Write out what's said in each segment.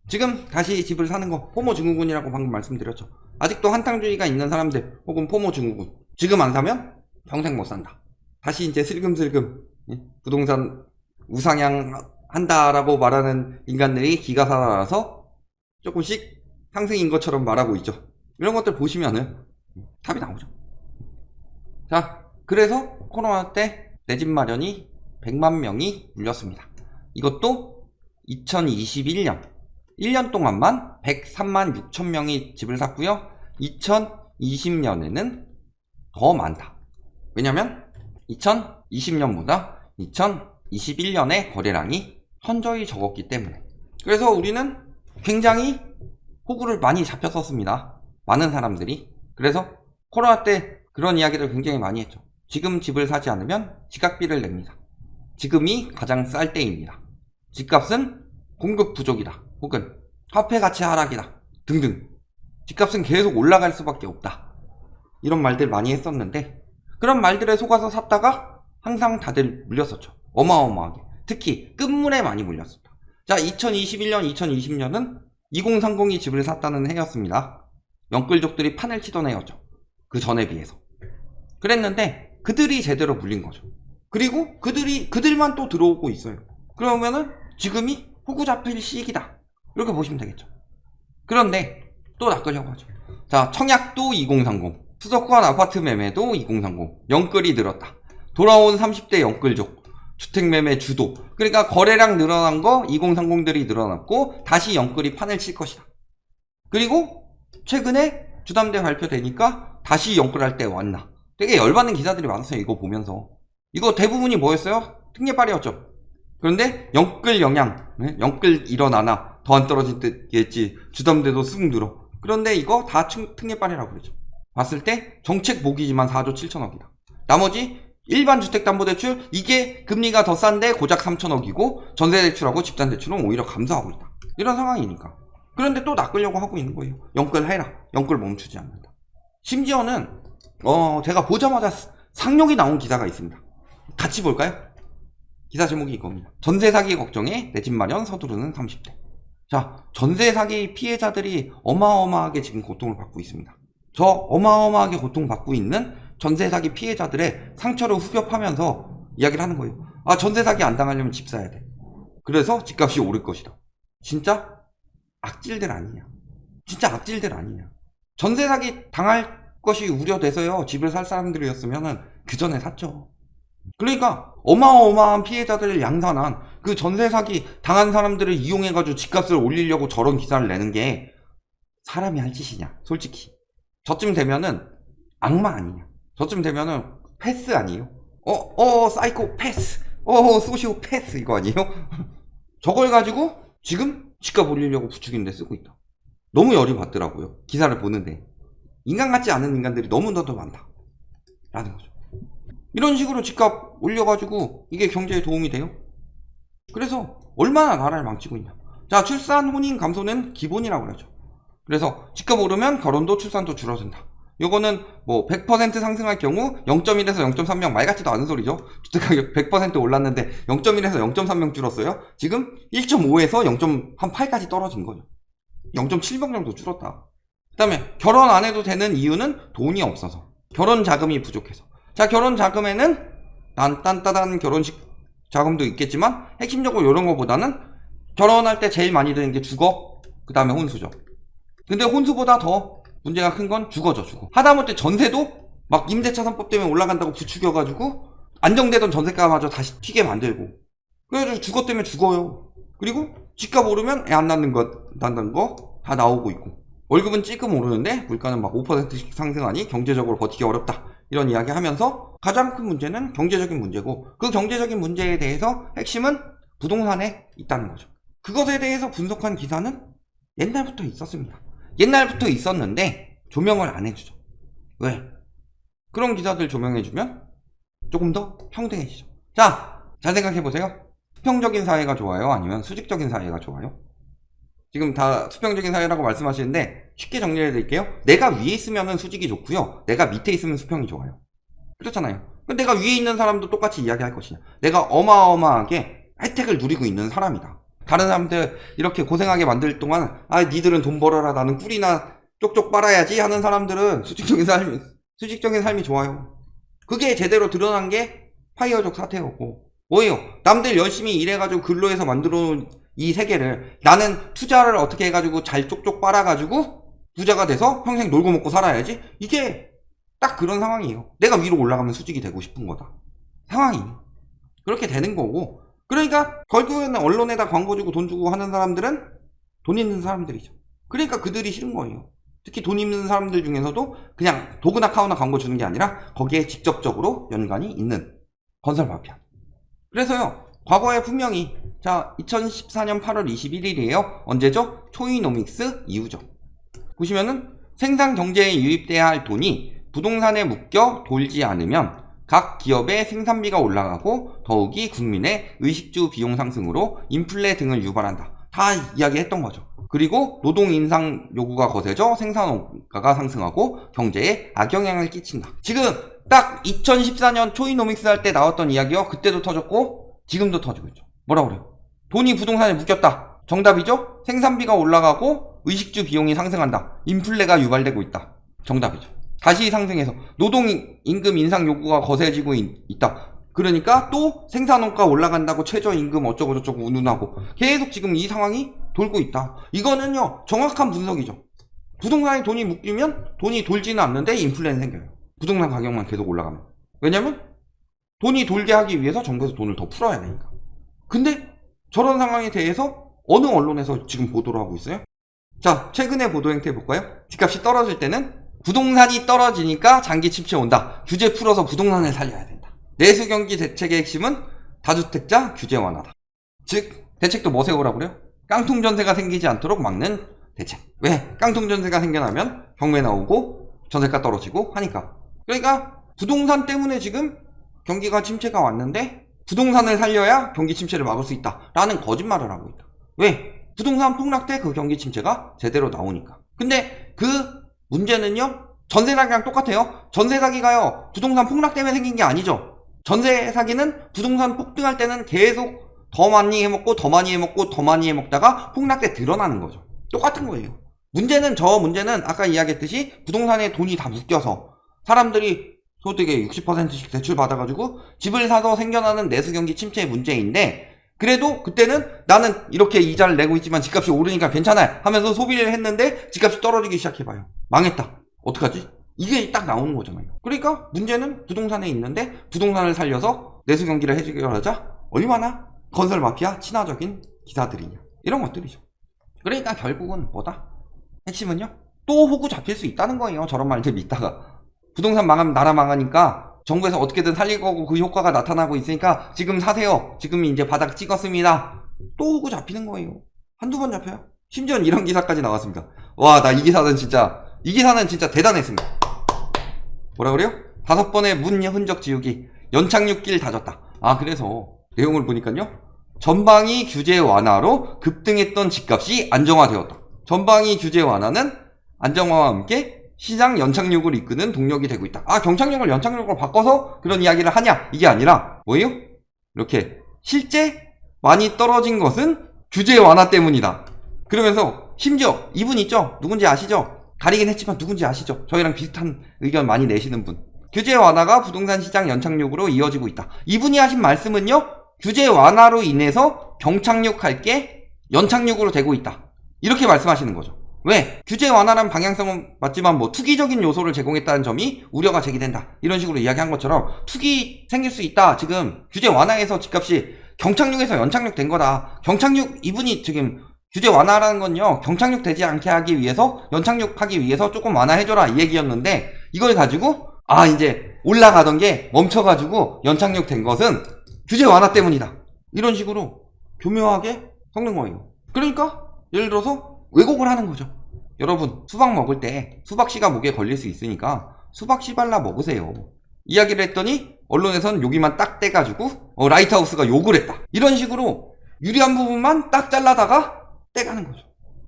지금 다시 집을 사는 거 포모 증후군이라고 방금 말씀드렸죠. 아직도 한탕주의가 있는 사람들 혹은 포모 증후군, 지금 안 사면 평생 못 산다. 다시 이제 슬금슬금 부동산 우상향 한다라고 말하는 인간들이 기가 살아나서 조금씩 상승인 것처럼 말하고 있죠. 이런 것들 보시면은 답이 나오죠. 자, 그래서 코로나 때 내 집 마련이 100만 명이 물렸습니다. 이것도 2021년 1년 동안만 103만 6천 명이 집을 샀고요. 2020년에는 더 많다. 왜냐면 2020년보다 2021년의 거래량이 현저히 적었기 때문에. 그래서 우리는 굉장히 호구를 많이 잡혔었습니다. 많은 사람들이. 그래서 코로나 때 그런 이야기를 굉장히 많이 했죠. 지금 집을 사지 않으면 집값비를 냅니다. 지금이 가장 쌀 때입니다. 집값은 공급 부족이다. 혹은 화폐 가치 하락이다. 등등. 집값은 계속 올라갈 수밖에 없다. 이런 말들 많이 했었는데 그런 말들에 속아서 샀다가 항상 다들 물렸었죠. 어마어마하게. 특히 끝물에 많이 물렸었다. 자, 2021년, 2020년은 2030이 집을 샀다는 해였습니다. 영끌족들이 판을 치던 해였죠. 그 전에 비해서. 그랬는데 그들이 제대로 물린 거죠. 그리고 그들만 또 들어오고 있어요. 그러면은 지금이 호구 잡힐 시기다. 이렇게 보시면 되겠죠. 그런데 또 낚으려고 하죠. 자, 청약도 2030, 수도권 아파트 매매도 2030, 영끌이 늘었다. 돌아온 30대 영끌족, 주택매매 주도. 그러니까 거래량 늘어난 거 2030들이 늘어났고 다시 영끌이 판을 칠 것이다. 그리고 최근에 주담대 발표되니까 다시 영끌할 때 왔나. 되게 열받는 기사들이 많았어요. 이거 보면서. 이거 대부분이 뭐였어요? 특례빨이었죠. 그런데 영끌 영향, 영끌 일어나나 더 안 떨어지겠지. 주담대도 쑥 늘어. 그런데 이거 다 특례빨이라고 그러죠. 봤을 때 정책 모기지만 4조 7천억이다. 나머지 일반 주택담보대출, 이게 금리가 더 싼데 고작 3천억이고 전세대출하고 집단대출은 오히려 감소하고 있다. 이런 상황이니까. 그런데 또 낚으려고 하고 있는 거예요. 영끌 해라. 영끌 멈추지 않는다. 심지어는 제가 보자마자 상용이 나온 기사가 있습니다. 같이 볼까요? 기사 제목이 이겁니다. 전세 사기 걱정에 내 집 마련 서두르는 30대. 자, 전세 사기 피해자들이 어마어마하게 지금 고통을 받고 있습니다. 저 어마어마하게 고통받고 있는 전세 사기 피해자들의 상처를 후벼파면서 이야기를 하는 거예요. 아, 전세 사기 안 당하려면 집 사야 돼. 그래서 집값이 오를 것이다. 진짜 악질들 아니냐. 진짜 악질들 아니냐. 전세 사기 당할 것이 우려돼서요. 집을 살 사람들이었으면은 그 전에 샀죠. 그러니까 어마어마한 피해자들을 양산한 그 전세 사기 당한 사람들을 이용해가지고 집값을 올리려고 저런 기사를 내는 게 사람이 할 짓이냐. 솔직히 저쯤 되면은 악마 아니냐. 저쯤 되면은 패스 아니에요? 사이코 패스, 소시오 패스 이거 아니에요? 저걸 가지고 지금 집값 올리려고 부추기는데 쓰고 있다. 너무 열이 받더라고요. 기사를 보는데 인간 같지 않은 인간들이 너무나도 많다 라는 거죠. 이런 식으로 집값 올려가지고 이게 경제에 도움이 돼요? 그래서 얼마나 나라를 망치고 있냐. 자, 출산 혼인 감소는 기본이라고 그러죠. 그래서 집값 오르면 결혼도 출산도 줄어든다. 요거는 뭐 100% 상승할 경우 0.1에서 0.3명, 말 같지도 않은 소리죠. 주택가격 100% 올랐는데 0.1에서 0.3명 줄었어요. 지금 1.5에서 0.8까지 떨어진 거죠. 0.7명 정도 줄었다. 그 다음에 결혼 안 해도 되는 이유는 돈이 없어서, 결혼 자금이 부족해서. 자, 결혼 자금에는 딴딴따단 결혼식 자금도 있겠지만 핵심적으로 이런 거보다는 결혼할 때 제일 많이 드는 게 주거, 그 다음에 혼수죠. 근데 혼수보다 더 문제가 큰 건 주거죠. 주거. 하다못해 전세도 막 임대차 3법 때문에 올라간다고 부추겨가지고 안정되던 전세가마저 다시 튀게 만들고, 그래가지고 주거 때문에 죽어요. 그리고 집값 오르면 애 안 낳는 거 다 나오고 있고, 월급은 찔끔 오르는데 물가는 막 5%씩 상승하니 경제적으로 버티기 어렵다. 이런 이야기 하면서 가장 큰 문제는 경제적인 문제고, 그 경제적인 문제에 대해서 핵심은 부동산에 있다는 거죠. 그것에 대해서 분석한 기사는 옛날부터 있었습니다. 옛날부터 있었는데 조명을 안 해주죠. 왜? 그런 기사들 조명해주면 조금 더 평등해지죠. 자, 잘 생각해보세요. 수평적인 사회가 좋아요? 아니면 수직적인 사회가 좋아요? 지금 다 수평적인 사회라고 말씀하시는데 쉽게 정리해드릴게요. 내가 위에 있으면 수직이 좋고요, 내가 밑에 있으면 수평이 좋아요. 그렇잖아요. 내가 위에 있는 사람도 똑같이 이야기할 것이냐. 내가 어마어마하게 혜택을 누리고 있는 사람이다. 다른 사람들 이렇게 고생하게 만들 동안 니들은 돈 벌어라 나는 꿀이나 쪽쪽 빨아야지 하는 사람들은 수직적인 삶이 좋아요. 그게 제대로 드러난 게 파이어족 사태였고 뭐예요? 남들 열심히 일해가지고 근로해서 만들어놓은 이 세계를 나는 투자를 어떻게 해가지고 잘 쪽쪽 빨아가지고 부자가 돼서 평생 놀고 먹고 살아야지. 이게 딱 그런 상황이에요. 내가 위로 올라가면 수직이 되고 싶은 거다. 상황이 그렇게 되는 거고, 그러니까 결국에는 언론에다 광고 주고 돈 주고 하는 사람들은 돈 있는 사람들이죠. 그러니까 그들이 싫은 거예요. 특히 돈 있는 사람들 중에서도 그냥 도그나 카우나 광고 주는 게 아니라 거기에 직접적으로 연관이 있는 건설 마피아. 그래서요, 과거에 분명히 2014년 8월 21일이에요. 언제죠? 초이노믹스 이후죠. 보시면은 생산 경제에 유입돼야 할 돈이 부동산에 묶여 돌지 않으면 각 기업의 생산비가 올라가고 더욱이 국민의 의식주 비용 상승으로 인플레 등을 유발한다. 다 이야기했던 거죠. 그리고 노동 인상 요구가 거세져 생산 원가가 상승하고 경제에 악영향을 끼친다. 지금 딱 2014년 초이노믹스 할 때 나왔던 이야기요. 그때도 터졌고 지금도 터지고 있죠. 뭐라 그래요? 돈이 부동산에 묶였다. 정답이죠? 생산비가 올라가고 의식주 비용이 상승한다. 인플레가 유발되고 있다. 정답이죠. 다시 상승해서 노동임금 인상 요구가 거세지고 있다. 그러니까 또 생산원가 올라간다고 최저임금 어쩌고저쩌고 운운하고 계속 지금 이 상황이 돌고 있다. 이거는요, 정확한 분석이죠. 부동산에 돈이 묶이면 돈이 돌지는 않는데 인플레는 생겨요. 부동산 가격만 계속 올라가면. 왜냐면 돈이 돌게 하기 위해서 정부에서 돈을 더 풀어야 되니까. 근데 저런 상황에 대해서 어느 언론에서 지금 보도를 하고 있어요? 자, 최근에 보도 행태 볼까요? 집값이 떨어질 때는 부동산이 떨어지니까 장기 침체 온다. 규제 풀어서 부동산을 살려야 된다. 내수 경기 대책의 핵심은 다주택자 규제 완화다. 즉, 대책도 뭐 세우라고 그래요? 깡통 전세가 생기지 않도록 막는 대책. 왜? 깡통 전세가 생겨나면 경매 나오고 전세가 떨어지고 하니까. 그러니까 부동산 때문에 지금 경기가 침체가 왔는데 부동산을 살려야 경기 침체를 막을 수 있다 라는 거짓말을 하고 있다. 왜? 부동산 폭락 때 그 경기 침체가 제대로 나오니까. 근데 그 문제는요, 전세 사기랑 똑같아요. 전세 사기가요, 부동산 폭락 때문에 생긴 게 아니죠. 전세 사기는 부동산 폭등할 때는 계속 더 많이 해먹고 더 많이 해먹고 더 많이 해먹다가 폭락 때 드러나는 거죠. 똑같은 거예요. 문제는 아까 이야기했듯이 부동산에 돈이 다 묶여서 사람들이 소득의 60%씩 대출 받아가지고 집을 사서 생겨나는 내수 경기 침체의 문제인데, 그래도 그때는 나는 이렇게 이자를 내고 있지만 집값이 오르니까 괜찮아요 하면서 소비를 했는데 집값이 떨어지기 시작해봐요. 망했다. 어떡하지? 이게 딱 나오는 거잖아요. 그러니까 문제는 부동산에 있는데 부동산을 살려서 내수 경기를 해결하자 얼마나 건설 마피아 친화적인 기사들이냐, 이런 것들이죠. 그러니까 결국은 뭐다? 핵심은요, 또 호구 잡힐 수 있다는 거예요. 저런 말들 믿다가 부동산 망하면 나라 망하니까 정부에서 어떻게든 살릴 거고 그 효과가 나타나고 있으니까 지금 사세요. 지금 이제 바닥 찍었습니다. 또 호구 잡히는 거예요. 한두 번 잡혀요. 심지어는 이런 기사까지 나왔습니다. 와, 나 이 기사는 진짜 대단했습니다. 뭐라 그래요? 5번의 문 흔적 지우기, 연착륙길 다졌다. 그래서 내용을 보니까요, 전방위 규제 완화로 급등했던 집값이 안정화되었다. 전방위 규제 완화는 안정화와 함께 시장 연착륙을 이끄는 동력이 되고 있다. 경착륙을 연착륙으로 바꿔서 그런 이야기를 하냐? 이게 아니라 뭐예요? 이렇게 실제 많이 떨어진 것은 규제 완화 때문이다. 그러면서 심지어 이분 있죠? 누군지 아시죠? 가리긴 했지만 누군지 아시죠? 저희랑 비슷한 의견 많이 내시는 분. 규제 완화가 부동산 시장 연착륙으로 이어지고 있다. 이분이 하신 말씀은요, 규제 완화로 인해서 경착륙할 게 연착륙으로 되고 있다. 이렇게 말씀하시는 거죠. 왜? 규제 완화란 방향성은 맞지만 투기적인 요소를 제공했다는 점이 우려가 제기된다. 이런 식으로 이야기한 것처럼 투기 생길 수 있다. 지금 규제 완화에서 집값이 경착륙에서 연착륙 된 거다. 이분이 지금 규제 완화라는 건요, 경착륙 되지 않게 하기 위해서, 연착륙하기 위해서 조금 완화해줘라 이 얘기였는데, 이걸 가지고 이제 올라가던 게 멈춰가지고 연착륙 된 것은 규제 완화 때문이다. 이런 식으로 교묘하게 섞는 거예요. 그러니까 예를 들어서 왜곡을 하는 거죠. 여러분, 수박 먹을 때 수박씨가 목에 걸릴 수 있으니까 수박씨 발라 먹으세요. 이야기를 했더니 언론에서는 여기만 딱 떼가지고 라이트하우스가 욕을 했다. 이런 식으로 유리한 부분만 딱 잘라다가 떼가는 거죠.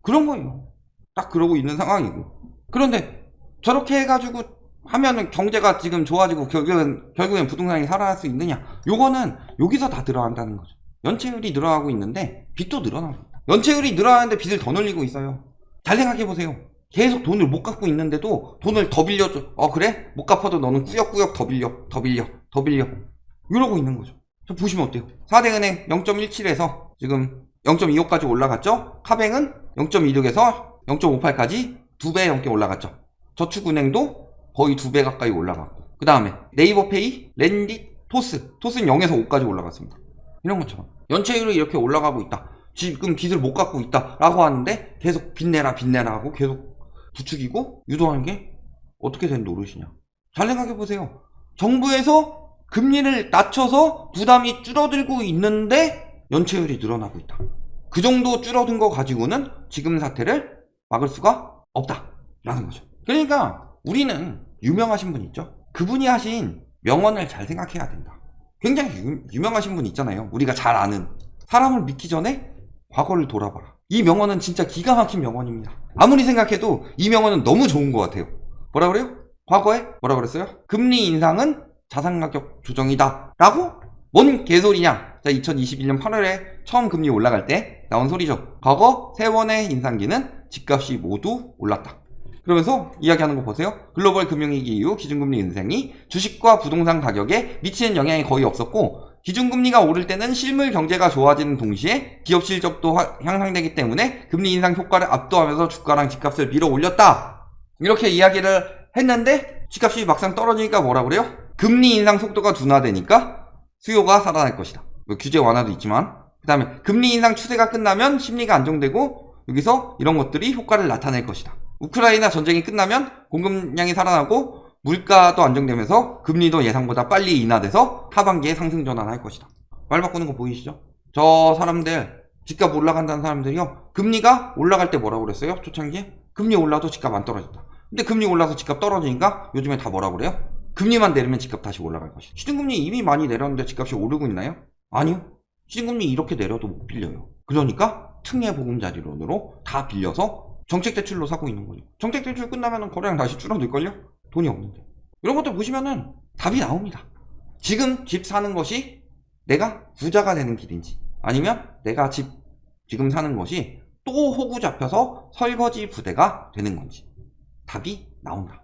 그런 거예요. 딱 그러고 있는 상황이고. 그런데 저렇게 해가지고 하면은 경제가 지금 좋아지고 결국엔 부동산이 살아날 수 있느냐? 요거는 여기서 다 들어간다는 거죠. 연체율이 늘어나고 있는데 빚도 늘어나고 있다. 연체율이 늘어나는데 빚을 더 늘리고 있어요. 잘 생각해보세요. 계속 돈을 못 갚고 있는데도 돈을 더 빌려줘. 그래? 못 갚아도 너는 꾸역꾸역 더 빌려 이러고 있는 거죠. 자, 보시면 어때요? 4대은행 0.17에서 지금 0.25까지 올라갔죠? 카뱅은 0.26에서 0.58까지 2배 넘게 올라갔죠. 저축은행도 거의 2배 가까이 올라갔고, 그 다음에 네이버페이, 렌딧, 토스는 0에서 5까지 올라갔습니다. 이런 것처럼 연체율이 이렇게 올라가고 있다. 지금 빚을 못 갚고 있다 라고 하는데 계속 빚내라 하고 계속 부추기고 유도하는 게 어떻게 된 노릇이냐. 잘 생각해보세요. 정부에서 금리를 낮춰서 부담이 줄어들고 있는데 연체율이 늘어나고 있다. 그 정도 줄어든 거 가지고는 지금 사태를 막을 수가 없다라는 거죠. 그러니까 우리는 유명하신 분 있죠? 그분이 하신 명언을 잘 생각해야 된다. 굉장히 유명하신 분 있잖아요. 우리가 잘 아는. 사람을 믿기 전에 과거를 돌아봐라. 이 명언은 진짜 기가 막힌 명언입니다. 아무리 생각해도 이 명언은 너무 좋은 것 같아요. 뭐라 그래요? 과거에 뭐라 그랬어요? 금리 인상은 자산가격 조정이다 라고? 뭔 개소리냐. 자, 2021년 8월에 처음 금리 올라갈 때 나온 소리죠. 과거 3번의 인상기는 집값이 모두 올랐다. 그러면서 이야기하는 거 보세요. 글로벌 금융위기 이후 기준금리 인상이 주식과 부동산 가격에 미치는 영향이 거의 없었고, 기준금리가 오를 때는 실물 경제가 좋아지는 동시에 기업 실적도 향상되기 때문에 금리 인상 효과를 압도하면서 주가랑 집값을 밀어 올렸다. 이렇게 이야기를 했는데 집값이 막상 떨어지니까 뭐라 그래요? 금리 인상 속도가 둔화되니까 수요가 살아날 것이다. 규제 완화도 있지만, 그 다음에 금리 인상 추세가 끝나면 심리가 안정되고 여기서 이런 것들이 효과를 나타낼 것이다. 우크라이나 전쟁이 끝나면 공급량이 살아나고 물가도 안정되면서 금리도 예상보다 빨리 인하돼서 하반기에 상승 전환할 것이다. 말 바꾸는 거 보이시죠? 저 사람들, 집값 올라간다는 사람들이요, 금리가 올라갈 때 뭐라고 그랬어요? 초창기에? 금리 올라도 집값 안 떨어진다. 근데 금리 올라서 집값 떨어지니까 요즘에 다 뭐라고 그래요? 금리만 내리면 집값 다시 올라갈 것이다. 시중금리 이미 많이 내렸는데 집값이 오르고 있나요? 아니요. 시중금리 이렇게 내려도 못 빌려요. 그러니까 특례보금자리론으로 다 빌려서 정책대출로 사고 있는 거죠. 정책대출 끝나면 거래량 다시 줄어들걸요? 돈이 없는데. 이런 것들 보시면은 답이 나옵니다. 지금 집 사는 것이 내가 부자가 되는 길인지, 아니면 내가 지금 사는 것이 또 호구 잡혀서 설거지 부대가 되는 건지 답이 나온다.